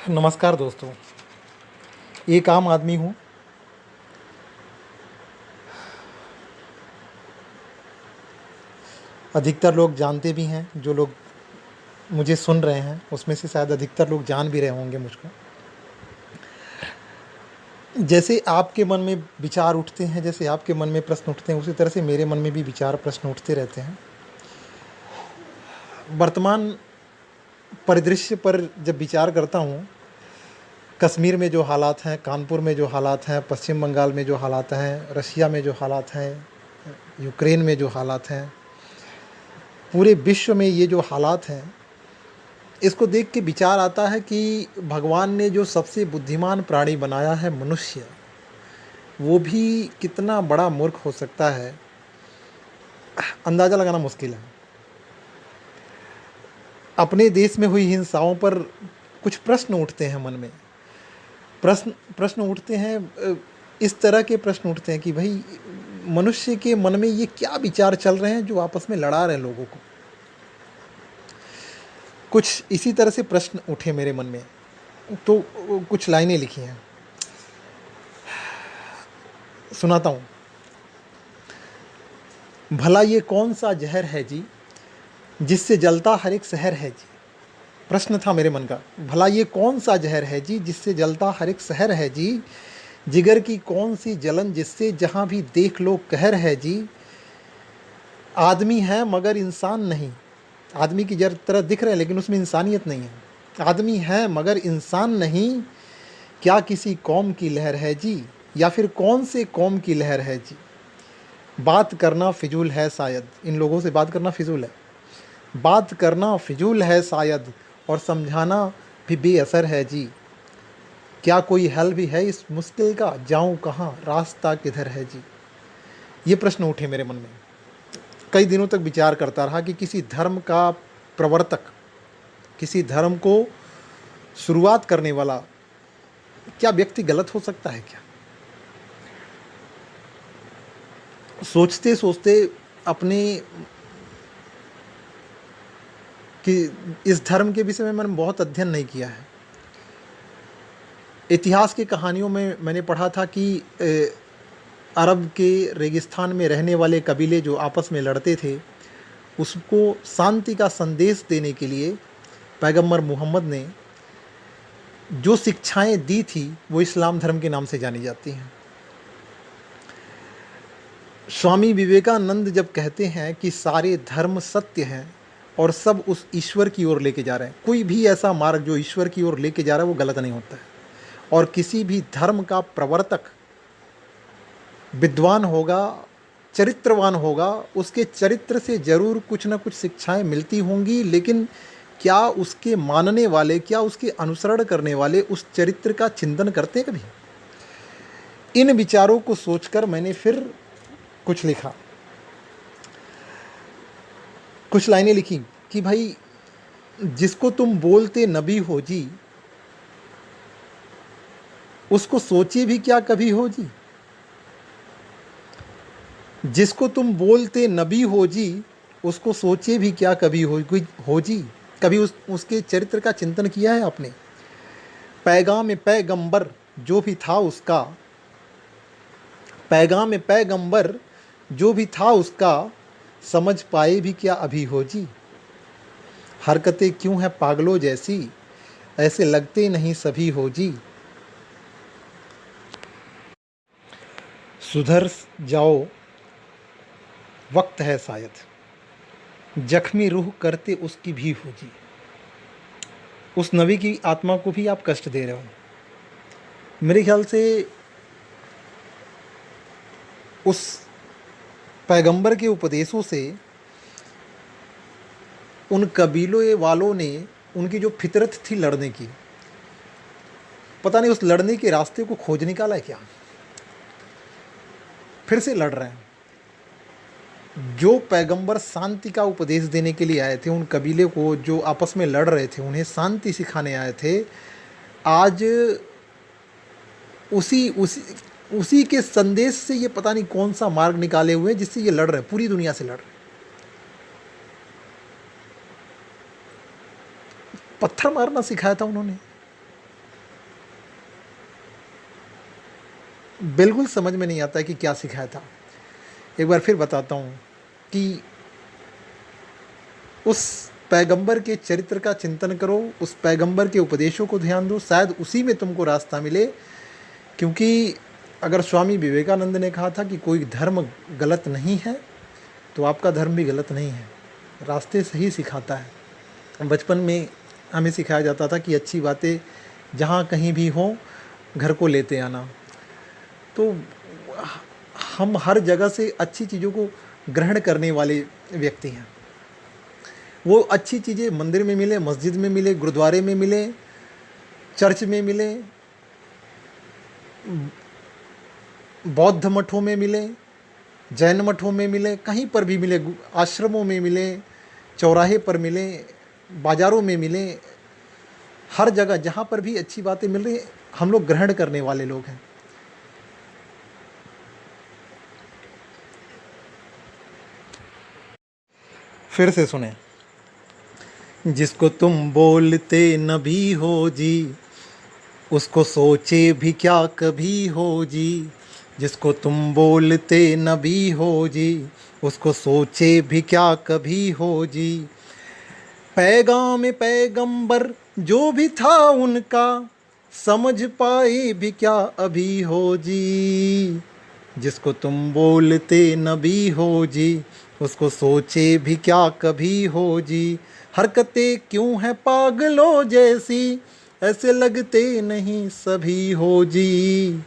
नमस्कार दोस्तों। एक आम आदमी हूँ। अधिकतर लोग जानते भी हैं, जो लोग मुझे सुन रहे हैं उसमें से शायद अधिकतर लोग जान भी रहे होंगे मुझको। जैसे आपके मन में विचार उठते हैं, जैसे आपके मन में प्रश्न उठते हैं, उसी तरह से मेरे मन में भी विचार प्रश्न उठते रहते हैं। वर्तमान परिदृश्य पर जब विचार करता हूँ, कश्मीर में जो हालात हैं, कानपुर में जो हालात हैं, पश्चिम बंगाल में जो हालात हैं, रशिया में जो हालात हैं, यूक्रेन में जो हालात हैं, पूरे विश्व में ये जो हालात हैं, इसको देख के विचार आता है कि भगवान ने जो सबसे बुद्धिमान प्राणी बनाया है मनुष्य, वो भी कितना बड़ा मूर्ख हो सकता है, अंदाज़ा लगाना मुश्किल है। अपने देश में हुई हिंसाओं पर कुछ प्रश्न उठते हैं मन में। प्रश्न उठते हैं, इस तरह के प्रश्न उठते हैं कि भाई मनुष्य के मन में ये क्या विचार चल रहे हैं जो आपस में लड़ा रहे हैं लोगों को। कुछ इसी तरह से प्रश्न उठे मेरे मन में, तो कुछ लाइनें लिखी हैं, सुनाता हूँ। भला ये कौन सा जहर है जी, जिससे जलता हर एक शहर है जी। प्रश्न था मेरे मन का। भला ये कौन सा जहर है जी, जिससे जलता हर एक शहर है जी। जिगर की कौन सी जलन, जिससे जहाँ भी देख लो कहर है जी। आदमी है मगर इंसान नहीं। आदमी की तरह दिख रहे हैं लेकिन उसमें इंसानियत नहीं है। आदमी है मगर इंसान नहीं। क्या किसी कौम की लहर है जी, या फिर कौन से कौम की लहर है जी। बात करना फिजूल है शायद, इन लोगों से बात करना फिजूल है। बात करना फिजूल है शायद, और समझाना भी बेअसर है जी। क्या कोई हल भी है इस मुश्किल का, जाऊं कहाँ रास्ता किधर है जी। ये प्रश्न उठे मेरे मन में। कई दिनों तक विचार करता रहा कि किसी धर्म का प्रवर्तक, किसी धर्म को शुरुआत करने वाला क्या व्यक्ति गलत हो सकता है क्या। सोचते सोचते अपने कि इस धर्म के विषय में मैंने बहुत अध्ययन नहीं किया है। इतिहास की कहानियों में मैंने पढ़ा था कि अरब के रेगिस्तान में रहने वाले कबीले जो आपस में लड़ते थे, उसको शांति का संदेश देने के लिए पैगंबर मोहम्मद ने जो शिक्षाएं दी थी वो इस्लाम धर्म के नाम से जानी जाती हैं। स्वामी विवेकानंद जब कहते हैं कि सारे धर्म सत्य हैं और सब उस ईश्वर की ओर लेके जा रहे हैं, कोई भी ऐसा मार्ग जो ईश्वर की ओर लेके जा रहा है वो गलत नहीं होता है। और किसी भी धर्म का प्रवर्तक विद्वान होगा, चरित्रवान होगा, उसके चरित्र से ज़रूर कुछ ना कुछ शिक्षाएं मिलती होंगी, लेकिन क्या उसके मानने वाले, क्या उसके अनुसरण करने वाले उस चरित्र का चिंतन करते कभी। इन विचारों को सोचकर मैंने फिर कुछ लिखा, कुछ लाइनें लिखी कि भाई जिसको तुम बोलते नबी हो जी, उसको सोचे भी क्या कभी हो जी। जिसको तुम बोलते नबी हो जी, उसको सोचे भी क्या कभी हो जी। कभी उसके चरित्र का चिंतन किया है आपने। पैगाम पैगंबर जो भी था उसका, पैगाम पैगंबर जो भी था उसका, समझ पाए भी क्या अभी हो जी। हरकतें क्यों हैं पागलों जैसी, ऐसे लगते नहीं सभी हो जी। सुधर जाओ वक्त है शायद, जख्मी रूह करते उसकी भी हो जी। उस नबी की आत्मा को भी आप कष्ट दे रहे हो। मेरे ख्याल से उस पैगंबर के उपदेशों से उन कबीलों वालों ने, उनकी जो फितरत थी लड़ने की, पता नहीं उस लड़ने के रास्ते को खोज निकाला है क्या, फिर से लड़ रहे हैं। जो पैगंबर शांति का उपदेश देने के लिए आए थे, उन कबीले को जो आपस में लड़ रहे थे, उन्हें शांति सिखाने आए थे, आज उसी के संदेश से ये पता नहीं कौन सा मार्ग निकाले हुए हैं जिससे ये लड़ रहे हैं, पूरी दुनिया से लड़ रहे हैं। पत्थर मारना सिखाया था उन्होंने, बिल्कुल समझ में नहीं आता है कि क्या सिखाया था। एक बार फिर बताता हूँ कि उस पैगंबर के चरित्र का चिंतन करो, उस पैगंबर के उपदेशों को ध्यान दो, शायद उसी में तुमको रास्ता मिले। क्योंकि अगर स्वामी विवेकानंद ने कहा था कि कोई धर्म गलत नहीं है, तो आपका धर्म भी गलत नहीं है, रास्ते सही सिखाता है। बचपन में हमें सिखाया जाता था कि अच्छी बातें जहाँ कहीं भी हों घर को लेते आना। तो हम हर जगह से अच्छी चीज़ों को ग्रहण करने वाले व्यक्ति हैं। वो अच्छी चीज़ें मंदिर में मिले, मस्जिद में मिले, गुरुद्वारे में मिले, चर्च में मिले, बौद्ध मठों में मिले, जैन मठों में मिले, कहीं पर भी मिले, आश्रमों में मिले, चौराहे पर मिले, बाज़ारों में मिले, हर जगह जहाँ पर भी अच्छी बातें मिल रही हम लोग ग्रहण करने वाले लोग हैं। फिर से सुने। जिसको तुम बोलते नबी हो जी, उसको सोचे भी क्या कभी हो जी। जिसको तुम बोलते नबी हो जी, उसको सोचे भी क्या कभी हो जी। पैगाम पैगंबर जो भी था उनका, समझ पाए भी क्या अभी हो जी। जिसको तुम बोलते नबी हो जी, उसको सोचे भी क्या कभी हो जी। हरकतें क्यों हैं पागलों जैसी, ऐसे लगते नहीं सभी हो जी।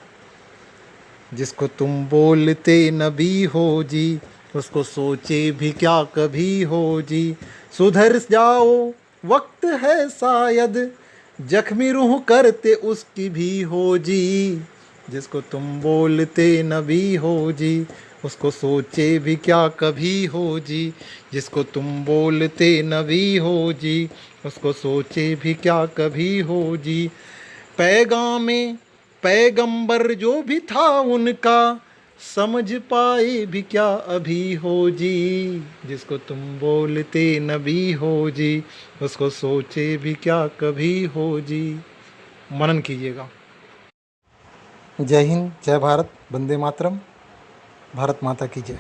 जिसको तुम बोलते नबी हो जी, उसको सोचे भी क्या कभी हो जी। सुधर जाओ वक्त है शायद, जख्मी रूह करते उसकी भी हो जी। जिसको तुम बोलते नबी हो जी, उसको सोचे भी क्या कभी हो जी। जिसको तुम बोलते नबी हो जी, उसको सोचे भी क्या कभी हो जी। पैगाम पैगंबर जो भी था उनका, समझ पाए भी क्या अभी हो जी। जिसको तुम बोलते नबी हो जी, उसको सोचे भी क्या कभी हो जी। मनन कीजिएगा। जय हिंद, जय भारत, वंदे मातरम। भारत माता की जय।